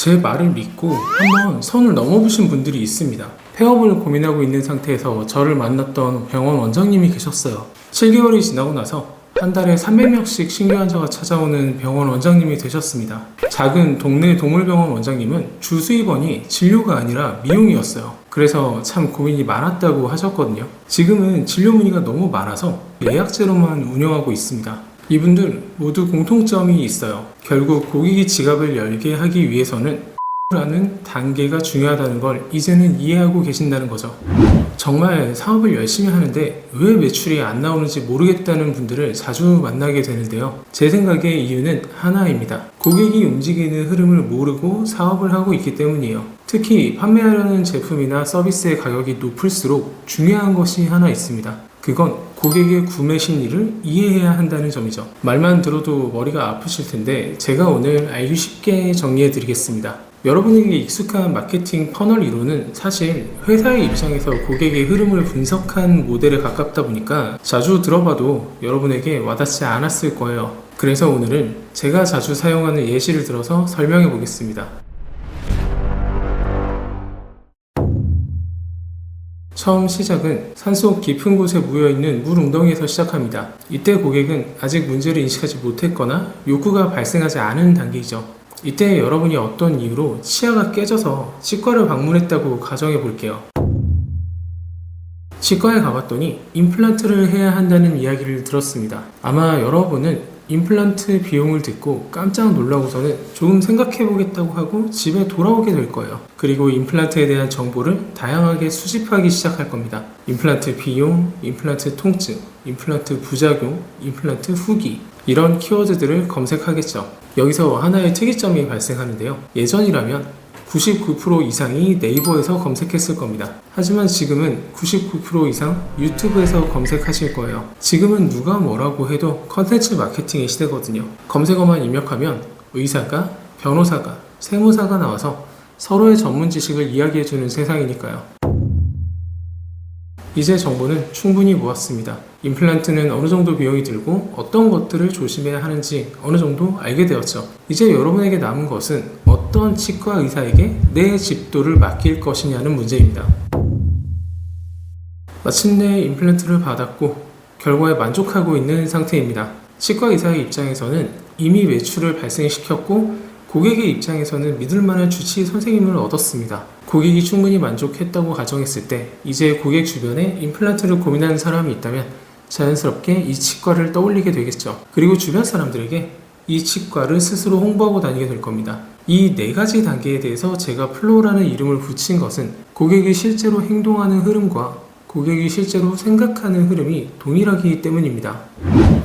제 말을 믿고 한번 선을 넘어보신 분들이 있습니다. 폐업을 고민하고 있는 상태에서 저를 만났던 병원 원장님이 계셨어요. 7개월이 지나고 나서 한 달에 300명씩 신규 환자가 찾아오는 병원 원장님이 되셨습니다. 작은 동네 동물병원 원장님은 주 수입원이 진료가 아니라 미용이었어요. 그래서 참 고민이 많았다고 하셨거든요. 지금은 진료 문의가 너무 많아서 예약제로만 운영하고 있습니다. 이분들 모두 공통점이 있어요. 결국 고객이 지갑을 열게 하기 위해서는 라는 단계가 중요하다는 걸 이제는 이해하고 계신다는 거죠. 정말 사업을 열심히 하는데 왜 매출이 안 나오는지 모르겠다는 분들을 자주 만나게 되는데요. 제 생각에 이유는 하나입니다. 고객이 움직이는 흐름을 모르고 사업을 하고 있기 때문이에요. 특히 판매하려는 제품이나 서비스의 가격이 높을수록 중요한 것이 하나 있습니다. 그건 고객의 구매 심리를 이해해야 한다는 점이죠. 말만 들어도 머리가 아프실 텐데 제가 오늘 알기 쉽게 정리해 드리겠습니다. 여러분에게 익숙한 마케팅 퍼널 이론은 사실 회사의 입장에서 고객의 흐름을 분석한 모델에 가깝다 보니까 자주 들어봐도 여러분에게 와닿지 않았을 거예요. 그래서 오늘은 제가 자주 사용하는 예시를 들어서 설명해 보겠습니다. 처음 시작은 산속 깊은 곳에 모여있는 물 웅덩이에서 시작합니다. 이때 고객은 아직 문제를 인식하지 못했거나 욕구가 발생하지 않은 단계이죠. 이때 여러분이 어떤 이유로 치아가 깨져서 치과를 방문했다고 가정해 볼게요. 치과에 가봤더니 임플란트를 해야 한다는 이야기를 들었습니다. 아마 여러분은 임플란트 비용을 듣고 깜짝 놀라고서는 조금 생각해 보겠다고 하고 집에 돌아오게 될 거예요. 그리고 임플란트에 대한 정보를 다양하게 수집하기 시작할 겁니다. 임플란트 비용, 임플란트 통증, 임플란트 부작용, 임플란트 후기, 이런 키워드들을 검색하겠죠. 여기서 하나의 특이점이 발생하는데요. 예전이라면 99% 이상이 네이버에서 검색했을 겁니다. 하지만 지금은 99% 이상 유튜브에서 검색하실 거예요. 지금은 누가 뭐라고 해도 컨텐츠 마케팅의 시대거든요. 검색어만 입력하면 의사가, 변호사가, 세무사가 나와서 서로의 전문 지식을 이야기해주는 세상이니까요. 이제 정보는 충분히 모았습니다. 임플란트는 어느 정도 비용이 들고 어떤 것들을 조심해야 하는지 어느 정도 알게 되었죠. 이제 여러분에게 남은 것은 어떤 치과 의사에게 내 집도를 맡길 것이냐는 문제입니다. 마침내 임플란트를 받았고 결과에 만족하고 있는 상태입니다. 치과 의사의 입장에서는 이미 매출을 발생시켰고 고객의 입장에서는 믿을만한 주치 선생님을 얻었습니다. 고객이 충분히 만족했다고 가정했을 때 이제 고객 주변에 임플란트를 고민하는 사람이 있다면 자연스럽게 이 치과를 떠올리게 되겠죠. 그리고 주변 사람들에게 이 치과를 스스로 홍보하고 다니게 될 겁니다. 이 4가지 단계에 대해서 제가 플로우라는 이름을 붙인 것은 고객이 실제로 행동하는 흐름과 고객이 실제로 생각하는 흐름이 동일하기 때문입니다.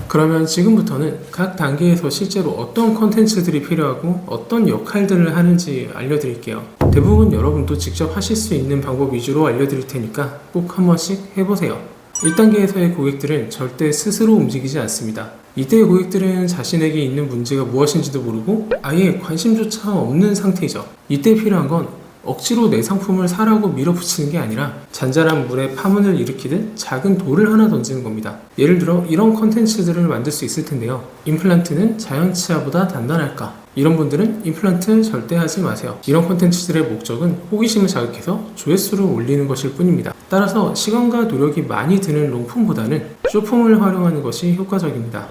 그러면 지금부터는 각 단계에서 실제로 어떤 컨텐츠들이 필요하고 어떤 역할들을 하는지 알려드릴게요. 대부분 여러분도 직접 하실 수 있는 방법 위주로 알려드릴 테니까 꼭 한 번씩 해보세요. 1단계에서의 고객들은 절대 스스로 움직이지 않습니다. 이때의 고객들은 자신에게 있는 문제가 무엇인지도 모르고 아예 관심조차 없는 상태이죠. 이때 필요한 건 억지로 내 상품을 사라고 밀어붙이는 게 아니라 잔잔한 물에 파문을 일으키듯 작은 돌을 하나 던지는 겁니다. 예를 들어 이런 컨텐츠들을 만들 수 있을 텐데요. 임플란트는 자연치아보다 단단할까? 이런 분들은 임플란트 절대 하지 마세요. 이런 컨텐츠들의 목적은 호기심을 자극해서 조회수를 올리는 것일 뿐입니다. 따라서 시간과 노력이 많이 드는 롱폼보다는 숏폼을 활용하는 것이 효과적입니다.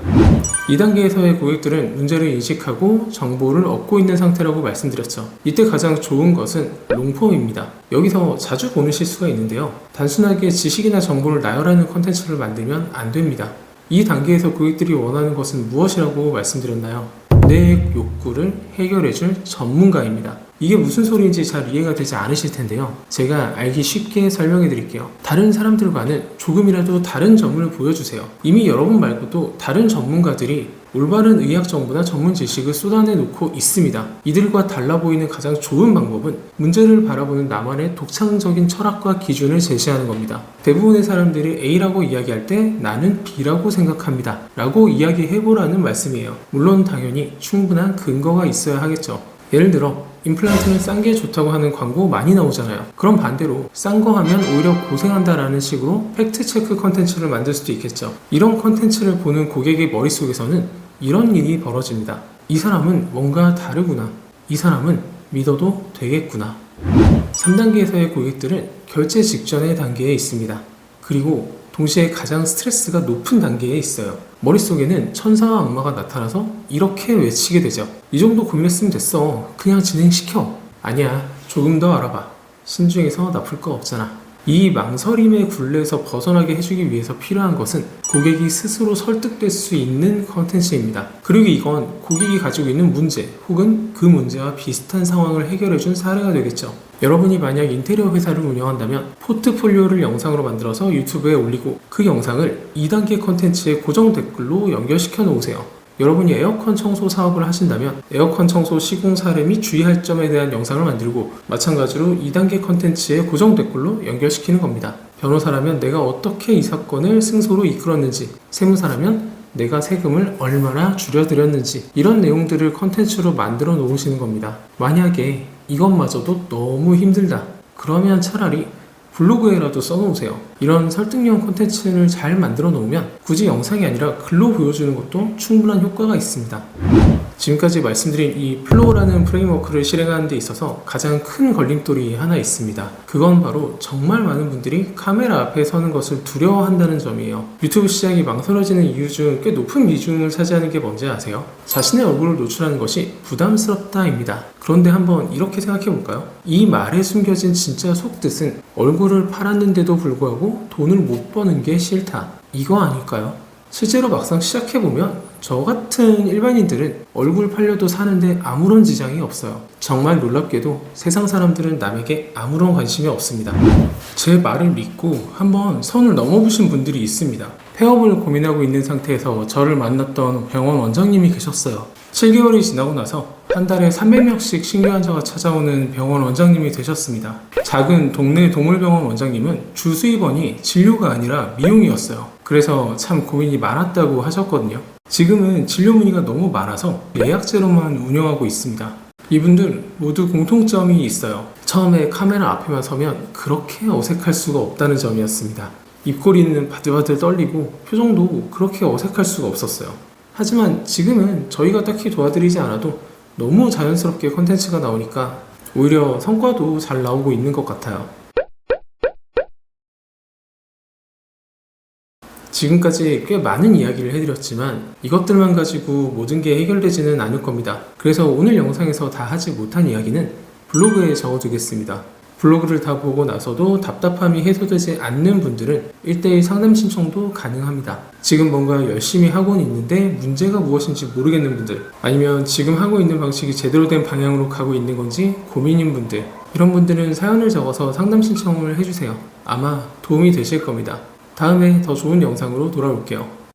2단계에서의 고객들은 문제를 인식하고 정보를 얻고 있는 상태라고 말씀드렸죠. 이때 가장 좋은 것은 롱폼입니다. 여기서 자주 보는 실수가 있는데요. 단순하게 지식이나 정보를 나열하는 컨텐츠를 만들면 안 됩니다. 이 단계에서 고객들이 원하는 것은 무엇이라고 말씀드렸나요? 내 욕구를 해결해줄 전문가입니다. 이게 무슨 소리인지 잘 이해가 되지 않으실 텐데요. 제가 알기 쉽게 설명해 드릴게요. 다른 사람들과는 조금이라도 다른 점을 보여주세요. 이미 여러분 말고도 다른 전문가들이 올바른 의학 정보나 전문 지식을 쏟아내 놓고 있습니다. 이들과 달라 보이는 가장 좋은 방법은 문제를 바라보는 나만의 독창적인 철학과 기준을 제시하는 겁니다. 대부분의 사람들이 A라고 이야기할 때 나는 B라고 생각합니다 라고 이야기해보라는 말씀이에요. 물론 당연히 충분한 근거가 있어야 하겠죠. 예를 들어 임플란트는 싼 게 좋다고 하는 광고 많이 나오잖아요. 그럼 반대로 싼 거 하면 오히려 고생한다 라는 식으로 팩트체크 컨텐츠를 만들 수도 있겠죠. 이런 컨텐츠를 보는 고객의 머릿속에서는 이런 일이 벌어집니다. 이 사람은 뭔가 다르구나. 이 사람은 믿어도 되겠구나. 3단계에서의 고객들은 결제 직전의 단계에 있습니다. 그리고 동시에 가장 스트레스가 높은 단계에 있어요. 머릿속에는 천사와 악마가 나타나서 이렇게 외치게 되죠. 이 정도 고민했으면 됐어. 그냥 진행시켜. 아니야. 조금 더 알아봐. 신중해서 나쁠 거 없잖아. 이 망설임의 굴레에서 벗어나게 해주기 위해서 필요한 것은 고객이 스스로 설득될 수 있는 컨텐츠입니다. 그리고 이건 고객이 가지고 있는 문제 혹은 그 문제와 비슷한 상황을 해결해준 사례가 되겠죠. 여러분이 만약 인테리어 회사를 운영한다면 포트폴리오를 영상으로 만들어서 유튜브에 올리고 그 영상을 2단계 컨텐츠의 고정 댓글로 연결시켜 놓으세요. 여러분이 에어컨 청소 사업을 하신다면 에어컨 청소 시공 사례 및 주의할 점에 대한 영상을 만들고 마찬가지로 2단계 컨텐츠의 고정 댓글로 연결시키는 겁니다. 변호사라면 내가 어떻게 이 사건을 승소로 이끌었는지, 세무사라면 내가 세금을 얼마나 줄여드렸는지 이런 내용들을 컨텐츠로 만들어 놓으시는 겁니다. 만약에 이것마저도 너무 힘들다. 그러면 차라리 블로그에라도 써놓으세요. 이런 설득형 콘텐츠를 잘 만들어 놓으면 굳이 영상이 아니라 글로 보여주는 것도 충분한 효과가 있습니다. 지금까지 말씀드린 이 플로우라는 프레임워크를 실행하는 데 있어서 가장 큰 걸림돌이 하나 있습니다. 그건 바로 정말 많은 분들이 카메라 앞에 서는 것을 두려워한다는 점이에요. 유튜브 시작이 망설여지는 이유 중 꽤 높은 비중을 차지하는 게 뭔지 아세요? 자신의 얼굴을 노출하는 것이 부담스럽다입니다. 그런데 한번 이렇게 생각해 볼까요? 이 말에 숨겨진 진짜 속뜻은 얼굴을 팔았는데도 불구하고 돈을 못 버는 게 싫다. 이거 아닐까요? 실제로 막상 시작해보면 저 같은 일반인들은 얼굴 팔려도 사는데 아무런 지장이 없어요. 정말 놀랍게도 세상 사람들은 남에게 아무런 관심이 없습니다. 제 말을 믿고 한번 선을 넘어보신 분들이 있습니다. 폐업을 고민하고 있는 상태에서 저를 만났던 병원 원장님이 계셨어요. 7개월이 지나고 나서 한 달에 300명씩 신규 환자가 찾아오는 병원 원장님이 되셨습니다. 작은 동네 동물병원 원장님은 주 수입원이 진료가 아니라 미용이었어요. 그래서 참 고민이 많았다고 하셨거든요. 지금은 진료 문의가 너무 많아서 예약제로만 운영하고 있습니다. 이분들 모두 공통점이 있어요. 처음에 카메라 앞에만 서면 그렇게 어색할 수가 없다는 점이었습니다. 입꼬리는 바들바들 떨리고 표정도 그렇게 어색할 수가 없었어요. 하지만 지금은 저희가 딱히 도와드리지 않아도 너무 자연스럽게 컨텐츠가 나오니까 오히려 성과도 잘 나오고 있는 것 같아요. 지금까지 꽤 많은 이야기를 해드렸지만 이것들만 가지고 모든 게 해결되지는 않을 겁니다. 그래서 오늘 영상에서 다 하지 못한 이야기는 블로그에 적어두겠습니다. 블로그를 다 보고 나서도 답답함이 해소되지 않는 분들은 1:1 상담 신청도 가능합니다. 지금 뭔가 열심히 하고는 있는데 문제가 무엇인지 모르겠는 분들, 아니면 지금 하고 있는 방식이 제대로 된 방향으로 가고 있는 건지 고민인 분들, 이런 분들은 사연을 적어서 상담 신청을 해주세요. 아마 도움이 되실 겁니다. 다음에 더 좋은 영상으로 돌아올게요.